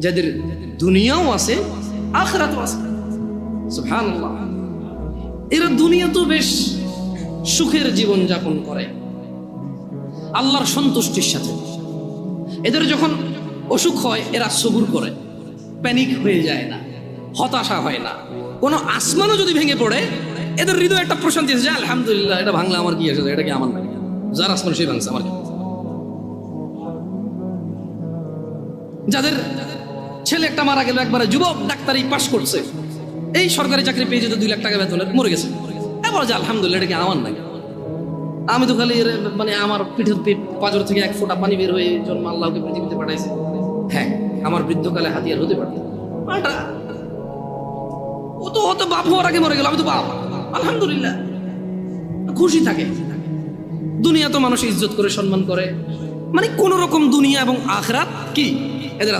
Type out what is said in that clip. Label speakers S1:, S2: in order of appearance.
S1: যাদের দুনিয়াও আছে আখিরাতও আছে। সুবহানাল্লাহ। এরা দুনিয়া তো বেশ সুখের জীবন যাপন করে আল্লাহর সন্তুষ্টির সাথে। এদের যখন অসুখ হয় এরা সবুর করে, প্যানিক হয়ে যায় না, হতাশা হয় না। কোনো আসমানও যদি ভেঙে পড়ে এদের হৃদয়ে একটা প্রশান্তি আছে যে আলহামদুলিল্লাহ, এটা ভাঙলে আমার কি আছে, এটা কি আমার নাকি, যার আসমান সেই ভাঙছে আমার কি। যাদের ছেলে একটা মারা গেল, একবারে যুবক, ডাক্তারি পাশ করছে, এই সরকারি চাকরি পেয়ে যেত 2 লাখ টাকা বেতনের, মরে গেছে, এবার যে আলহামদুলিল্লাহ, এটা কি আমার নাকি, আমি তো খালি মানে আমার পিঠের পাঁজর থেকে 1 ফোঁটা পানি বের হয়ে জন্ম আল্লাহকে পৃথিবীতে পাঠাইছে। হ্যাঁ, আমার বৃদ্ধকালে হাতিয়ার হতে পারত। ও তো হয়তো বাপ হওয়ার আগে মরে গেল, আমি তো বাপ, আলহামদুলিল্লাহ, খুশি থাকে। দুনিয়া তো মানুষ ইজ্জত করে, সম্মান করে, মানে কোন রকম দুনিয়া এবং আখিরাত কি এদের